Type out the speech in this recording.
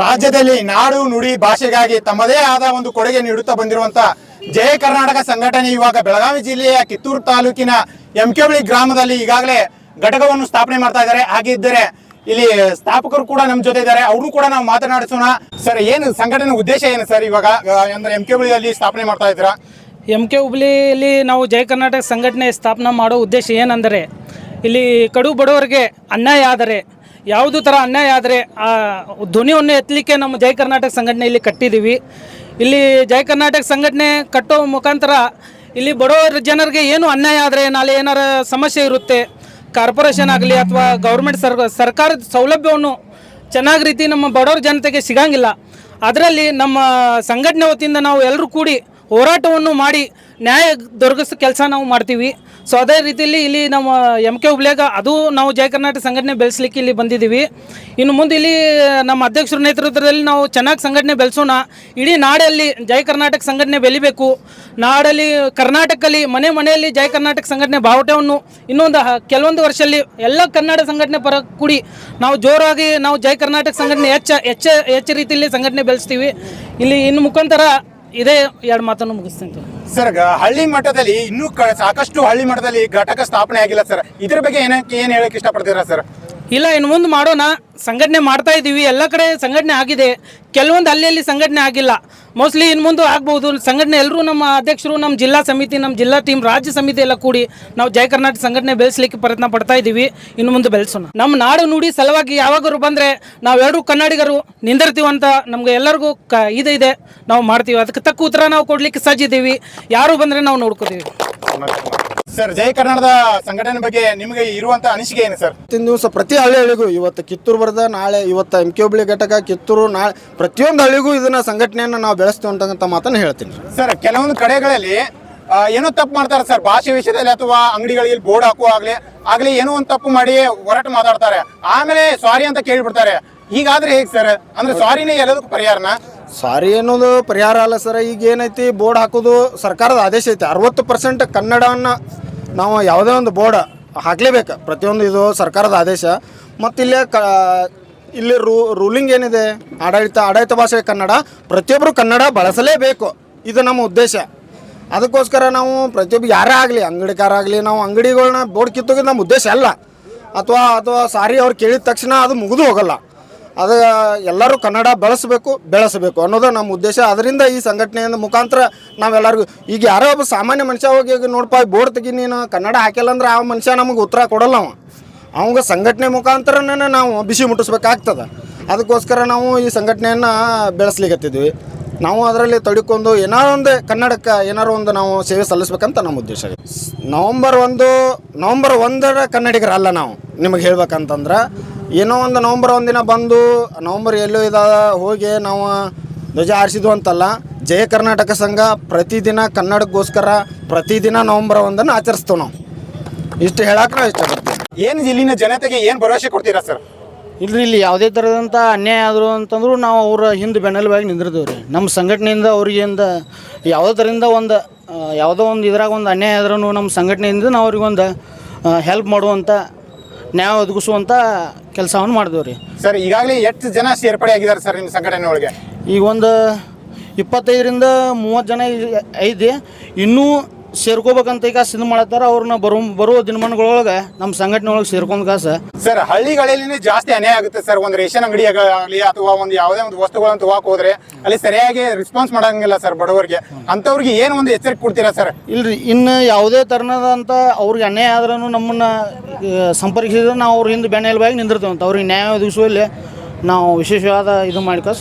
ರಾಜ್ಯದಲ್ಲಿ ನಾಡು ನುಡಿ ಭಾಷೆಗಾಗಿ ತಮ್ಮದೇ ಆದ ಒಂದು ಕೊಡುಗೆ ನೀಡುತ್ತಾ ಬಂದಿರುವಂತ ಜಯ ಕರ್ನಾಟಕ ಸಂಘಟನೆ ಇವಾಗ ಬೆಳಗಾವಿ ಜಿಲ್ಲೆಯ ಕಿತ್ತೂರು ತಾಲೂಕಿನ ಎಂಕೆಬಳಿ ಗ್ರಾಮದಲ್ಲಿ ಈಗಾಗಲೇ ಘಟಕವನ್ನು ಸ್ಥಾಪನೆ ಮಾಡ್ತಾ ಇದ್ದಾರೆ. ಹಾಗಿದ್ದರೆ ಇಲ್ಲಿ ಸ್ಥಾಪಕರು ಕೂಡ ನಮ್ಮ ಜೊತೆ ಇದ್ದಾರೆ, ಅವರು ಕೂಡ ನಾವು ಮಾತನಾಡಿಸೋಣ. ಸರ್, ಏನು ಸಂಘಟನೆ ಉದ್ದೇಶ ಏನು ಸರ್? ಇವಾಗ ಅಂದ್ರೆ ಎಂಕೆಬಳಿಯಲ್ಲಿ ಸ್ಥಾಪನೆ ಮಾಡ್ತಾ ಇದ್ದೀರಾ? ಎಂಕೆ ಹುಬ್ಳಿಯಲ್ಲಿ ನಾವು ಜಯ ಕರ್ನಾಟಕ ಸಂಘಟನೆ ಸ್ಥಾಪನೆ ಮಾಡೋ ಉದ್ದೇಶ ಏನಂದರೆ, ಇಲ್ಲಿ ಕಡು ಬಡವರಿಗೆ ಅನ್ಯಾಯ ಆದರೆ, ಯಾವುದೂ ಥರ ಅನ್ಯಾಯ ಆದರೆ ಆ ಧ್ವನಿಯನ್ನು ಎತ್ತಲಿಕ್ಕೆ ನಮ್ಮ ಜಯ ಕರ್ನಾಟಕ ಸಂಘಟನೆ ಇಲ್ಲಿ ಕಟ್ಟಿದ್ದೀವಿ. ಇಲ್ಲಿ ಜಯ ಕರ್ನಾಟಕ ಸಂಘಟನೆ ಕಟ್ಟೋ ಮುಖಾಂತರ ಇಲ್ಲಿ ಬಡವರ ಜನರಿಗೆ ಏನು ಅನ್ಯಾಯ ಆದರೆ, ನಾಳೆ ಏನಾರ ಸಮಸ್ಯೆ ಇರುತ್ತೆ, ಕಾರ್ಪೊರೇಷನ್ ಆಗಲಿ ಅಥವಾ ಗೌರ್ಮೆಂಟ್ ಸರ್ಕಾರದ ಸೌಲಭ್ಯವನ್ನು ಚೆನ್ನಾಗಿ ರೀತಿ ನಮ್ಮ ಬಡವರ ಜನತೆಗೆ ಸಿಗಂಗಿಲ್ಲ. ಅದರಲ್ಲಿ ನಮ್ಮ ಸಂಘಟನೆ ವತಿಯಿಂದ ನಾವು ಎಲ್ಲರೂ ಕೂಡಿ ಹೋರಾಟವನ್ನು ಮಾಡಿ ನ್ಯಾಯ ದೊರಕಿಸೋ ಕೆಲಸ ನಾವು ಮಾಡ್ತೀವಿ. ಸೊ ಅದೇ ರೀತಿಯಲ್ಲಿ ಇಲ್ಲಿ ನಮ್ಮ ಎಂಕೆ ಹುಬ್ಳಿಯಾಗ ಅದು ನಾವು ಜಯ ಕರ್ನಾಟಕ ಸಂಘಟನೆ ಬೆಳೆಸಲಿಕ್ಕೆ ಇಲ್ಲಿ ಬಂದಿದ್ದೀವಿ. ಇನ್ನು ಮುಂದೆ ಇಲ್ಲಿ ನಮ್ಮ ಅಧ್ಯಕ್ಷರ ನೇತೃತ್ವದಲ್ಲಿ ನಾವು ಚೆನ್ನಾಗಿ ಸಂಘಟನೆ ಬೆಳೆಸೋಣ. ಇಡೀ ನಾಡಲ್ಲಿ ಜಯ ಕರ್ನಾಟಕ ಸಂಘಟನೆ ಬೆಳಿಬೇಕು. ನಾಡಲ್ಲಿ ಕರ್ನಾಟಕದಲ್ಲಿ ಮನೆ ಮನೆಯಲ್ಲಿ ಜಯ ಕರ್ನಾಟಕ ಸಂಘಟನೆ ಬಾವುಟವನ್ನು ಇನ್ನೊಂದು ಕೆಲವೊಂದು ವರ್ಷದಲ್ಲಿ ಎಲ್ಲ ಕನ್ನಡ ಸಂಘಟನೆ ಪರ ಕೂಡಿ ನಾವು ಜೋರಾಗಿ ನಾವು ಜಯ ಕರ್ನಾಟಕ ಸಂಘಟನೆ ಹೆಚ್ಚು ರೀತಿಯಲ್ಲಿ ಸಂಘಟನೆ ಬೆಳೆಸ್ತೀವಿ. ಇಲ್ಲಿ ಇನ್ನು ಮುಖಾಂತರ ಇದೇ ಎರಡು ಮಾತನ್ನು ಮುಗಿಸ್ತೀನಿ ಸರ್. ಹಳ್ಳಿ ಮಟ್ಟದಲ್ಲಿ ಇನ್ನೂ ಸಾಕಷ್ಟು ಹಳ್ಳಿ ಮಟ್ಟದಲ್ಲಿ ಘಟಕ ಸ್ಥಾಪನೆ ಆಗಿಲ್ಲ ಸರ್. ಇದ್ರ ಬಗ್ಗೆ ಏನು ಹೇಳಕ್ಕೆ ಇಷ್ಟಪಡ್ತೀರಾ ಸರ್? ಇಲ್ಲ, ಇನ್ನು ಮುಂದೆ ಮಾಡೋಣ. ಸಂಘಟನೆ ಮಾಡ್ತಾ ಇದ್ದೀವಿ, ಎಲ್ಲ ಕಡೆ ಸಂಘಟನೆ ಆಗಿದೆ, ಕೆಲವೊಂದು ಹಳ್ಳಿಯಲ್ಲಿ ಸಂಘಟನೆ ಆಗಿಲ್ಲ. ಮೋಸ್ಟ್ಲಿ ಇನ್ನು ಮುಂದೆ ಆಗ್ಬೋದು ಸಂಘಟನೆ. ಎಲ್ಲರೂ ನಮ್ಮ ಅಧ್ಯಕ್ಷರು, ನಮ್ಮ ಜಿಲ್ಲಾ ಸಮಿತಿ, ನಮ್ಮ ಜಿಲ್ಲಾ ಟೀಮ್, ರಾಜ್ಯ ಸಮಿತಿ ಎಲ್ಲ ಕೂಡಿ ನಾವು ಜಯ ಕರ್ನಾಟಕ ಸಂಘಟನೆ ಬೆಳೆಸಲಿಕ್ಕೆ ಪ್ರಯತ್ನ ಪಡ್ತಾ ಇದ್ದೀವಿ. ಇನ್ನು ಮುಂದೆ ಬೆಳೆಸೋಣ. ನಮ್ಮ ನಾಡು ನುಡಿ ಸಲುವಾಗಿ ಯಾವಾಗರೂ ಬಂದರೆ ನಾವೆಲ್ಲರೂ ಕನ್ನಡಿಗರು ನಿಂದಿರ್ತೀವಂತ ನಮ್ಗೆ ಎಲ್ಲರಿಗೂ ಇದೆ, ನಾವು ಮಾಡ್ತೀವಿ. ಅದಕ್ಕೆ ತಕ್ಕ ಉತ್ತರ ನಾವು ಕೊಡ್ಲಿಕ್ಕೆ ಸಜ್ಜಿದ್ದೀವಿ. ಯಾರು ಬಂದರೆ ನಾವು ನೋಡ್ಕೋತೀವಿ. ಸರ್, ಜಯ ಕರ್ನಾಟಕ ಸಂಘಟನೆ ಬಗ್ಗೆ ನಿಮಗೆ ಇರುವಂತ ಅನಿಸಿಕೆ ಏನು ಸರ್? ಇವತ್ತಿನ ದಿವಸ ಪ್ರತಿ ಹಳ್ಳಿಗೂ, ಇವತ್ತು ಕಿತ್ತೂರು ಬರದ, ನಾಳೆ ಇವತ್ತು ಎಂಕೆ ಹುಬ್ಳಿ ಘಟಕ, ಕಿತ್ತೂರು, ನಾಳೆ ಪ್ರತಿಯೊಂದು ಹಳ್ಳಿಗೂ ಇದನ್ನ ಸಂಘಟನೆಯನ್ನು ನಾವು ಬೆಳೆಸ್ತೀವಿ ಅಂತಕ್ಕಂಥ ಮಾತನ್ನು ಹೇಳ್ತೀನಿ ಸರ್. ಕೆಲವೊಂದು ಕಡೆಗಳಲ್ಲಿ ಏನೋ ತಪ್ಪು ಮಾಡ್ತಾರೆ ಸರ್, ಭಾಷೆ ವಿಷಯದಲ್ಲಿ ಅಥವಾ ಅಂಗಡಿಗಳಿಗೆ ಬೋರ್ಡ್ ಹಾಕುವ ಆಗ್ಲಿ ಏನೋ ಒಂದು ತಪ್ಪು ಮಾಡಿ ಹೊರಟು ಮಾತಾಡ್ತಾರೆ, ಆಮೇಲೆ ಸಾರಿ ಅಂತ ಕೇಳಿಬಿಡ್ತಾರೆ. ಹೀಗಾದ್ರೆ ಹೇಗೆ ಸರ್? ಅಂದ್ರೆ ಸಾರಿನೇ ಎಲ್ಲದಕ್ಕೂ ಪರಿಹಾರನ? ಸಾರಿ ಅನ್ನೋದು ಪರಿಹಾರ ಅಲ್ಲ ಸರ್. ಈಗ ಏನೈತಿ, ಬೋರ್ಡ್ ಹಾಕೋದು ಸರ್ಕಾರದ ಆದೇಶ ಐತಿ. 60% ಕನ್ನಡವನ್ನು ನಾವು ಯಾವುದೇ ಒಂದು ಬೋರ್ಡ್ ಹಾಕಲೇಬೇಕು, ಪ್ರತಿಯೊಂದು ಇದು ಸರ್ಕಾರದ ಆದೇಶ. ಮತ್ತು ಇಲ್ಲಿ ರೂಲಿಂಗ್ ಏನಿದೆ, ಆಡಳಿತ ಭಾಷೆ ಕನ್ನಡ, ಪ್ರತಿಯೊಬ್ಬರು ಕನ್ನಡ ಬಳಸಲೇಬೇಕು. ಇದು ನಮ್ಮ ಉದ್ದೇಶ. ಅದಕ್ಕೋಸ್ಕರ ನಾವು ಪ್ರತಿಯೊಬ್ಬರು ಯಾರೇ ಆಗಲಿ, ಅಂಗಡಿಕಾರಾಗಲಿ, ನಾವು ಅಂಗಡಿಗಳನ್ನ ಬೋರ್ಡ್ ಕಿತ್ತೋಗಿದ್ದು ನಮ್ಮ ಉದ್ದೇಶ ಅಲ್ಲ. ಅಥವಾ ಸಾರಿ ಅವ್ರು ಕೇಳಿದ ತಕ್ಷಣ ಅದು ಮುಗಿದು ಹೋಗಲ್ಲ. ಅದು ಎಲ್ಲರೂ ಕನ್ನಡ ಬೆಳೆಸಬೇಕು ಅನ್ನೋದು ನಮ್ಮ ಉದ್ದೇಶ. ಅದರಿಂದ ಈ ಸಂಘಟನೆಯ ಮುಖಾಂತರ ನಾವೆಲ್ಲರಿಗೂ, ಈಗ ಯಾರೋ ಒಬ್ಬ ಸಾಮಾನ್ಯ ಮನುಷ್ಯ ಹೋಗಿ ನೋಡಪ್ಪ ಬೋರ್ಡ್ ತೆಗಿ, ನೀನು ಕನ್ನಡ ಹಾಕಿಲ್ಲ ಅಂದ್ರೆ ಆ ಮನುಷ್ಯ ನಮಗೆ ಉತ್ತರ ಕೊಡಲ್ಲ. ಅವಂಗೆ ಸಂಘಟನೆ ಮುಖಾಂತರನೇ ನಾವು ಬಿಸಿ ಮುಟ್ಟಿಸ್ಬೇಕಾಗ್ತದೆ. ಅದಕ್ಕೋಸ್ಕರ ನಾವು ಈ ಸಂಘಟನೆಯನ್ನು ಬೆಳೆಸ್ಲಿಕ್ಕತ್ತಿದ್ವಿ. ನಾವು ಅದರಲ್ಲಿ ತೊಡಕೊಂಡು ಕನ್ನಡಕ್ಕೆ ಏನಾರು ಒಂದು ನಾವು ಸೇವೆ ಸಲ್ಲಿಸ್ಬೇಕಂತ ನಮ್ಮ ಉದ್ದೇಶ ಇದೆ. ನವಂಬರ್ 1 ಕನ್ನಡಿಗರಲ್ಲ ನಾವು. ನಿಮಗೆ ಹೇಳ್ಬೇಕಂತಂದ್ರೆ ಏನೋ ಒಂದು ನವಂಬರ್ 1 ದಿನ ಬಂದು ನವಂಬರ್ ಎಲ್ಲೋ ಹೋಗಿ ನಾವು ಧ್ವಜ ಹಾರಿಸಿದ್ವು ಅಂತಲ್ಲ. ಜಯ ಕರ್ನಾಟಕ ಸಂಘ ಪ್ರತಿದಿನ ಕನ್ನಡಕ್ಕೋಸ್ಕರ ಪ್ರತಿದಿನ ನವಂಬರ್ 1 ಆಚರಿಸ್ತೇವೆ ನಾವು. ಇಷ್ಟು ಹೇಳಕ್ಕೆ ನಾವು ಇಷ್ಟಪಡ್ತೀವಿ. ಏನು ಇಲ್ಲಿನ ಜನತೆಗೆ ಏನು ಭರವಸೆ ಕೊಡ್ತೀರಾ ಸರ್? ಇಲ್ಲಿ ಯಾವುದೇ ಥರದಂಥ ಅನ್ಯಾಯ ಆದರು ಅಂತಂದ್ರೂ ನಾವು ಅವರ ಹಿಂದೆ ಬೆನ್ನೆಲುಬಾಗಿ ನಿಂದಿರ್ತೀವಿ ರೀ. ನಮ್ಮ ಸಂಘಟನೆಯಿಂದ ಅವ್ರಿಗಿಂದ ಯಾವುದೇ ಥರದಿಂದ ಯಾವುದೋ ಒಂದು ಇದ್ರಾಗ ಒಂದು ಅನ್ಯಾಯ ಆದ್ರೂ ನಮ್ಮ ಸಂಘಟನೆಯಿಂದ ನಾವು ಅವ್ರಿಗೊಂದು ಹೆಲ್ಪ್ ಮಾಡುವಂಥ, ನ್ಯಾಯ ಒದಗಿಸುವಂಥ ಕೆಲಸವನ್ನು ಮಾಡಿದೇವೆ ರೀ ಸರ್. ಈಗಾಗಲೇ ಎಷ್ಟು ಜನ ಸೇರ್ಪಡೆ ಆಗಿದ್ದಾರೆ ಸರ್ ನಿಮ್ಮ ಸಂಘಟನೆ ಒಳಗೆ? ಈಗ ಒಂದು 25ರಿಂದ 30 ಜನ ಐತಿ. ಇನ್ನೂ ಸೇರ್ಕೋಬೇಕಂತ ಈಗ ಸಿದ್ಧ ಮಾಡತ್ತಾರ. ಅವ್ರನ್ನ ಬರುವ ದಿನಮಾನಗಳೊಳಗೆ ನಮ್ಮ ಸಂಘಟನೆ ಒಳಗೆ ಸೇರ್ಕೊಂಡ್ ಸರ್. ಹಳ್ಳಿಗಳಲ್ಲಿ ಜಾಸ್ತಿ ಅನ್ಯಾಯ ಆಗುತ್ತೆ ಸರ್. ಒಂದು ರೇಷನ್ ಅಂಗಡಿ ಆಗಲಿ ಅಥವಾ ಒಂದು ಯಾವುದೇ ಒಂದು ವಸ್ತುಗಳನ್ನು ತಗೋಕ್ ಹೋದ್ರೆ ಅಲ್ಲಿ ಸರಿಯಾಗಿ ರೆಸ್ಪಾನ್ಸ್ ಮಾಡಂಗಿಲ್ಲ ಸರ್ ಬಡವರಿಗೆ. ಅಂತವ್ರಿಗೆ ಏನು ಒಂದು ಎಚ್ಚರಿಕೆ ಕೊಡ್ತೀರಾ ಸರ್? ಇಲ್ರಿ, ಇನ್ನು ಯಾವುದೇ ತರನಾದಂಥ ಅವ್ರಿಗೆ ಅನ್ಯಾಯ ಆದ್ರೂ ನಮ್ಮನ್ನ ಸಂಪರ್ಕಿಸಿದ್ರೆ ನಾವು ಅವ್ರ ಹಿಂದೆ ಬೆನ್ನೆಲುಬಾಗಿ ನಿಂದಿರ್ತೇವೆ ಅಂತ. ಅವ್ರಿಗೆ ನ್ಯಾಯ ಒದಗಿಸುವಲ್ಲಿ ನಾವು ವಿಶೇಷವಾದ ಇದು ಮಾಡ್ಕೊಂಡು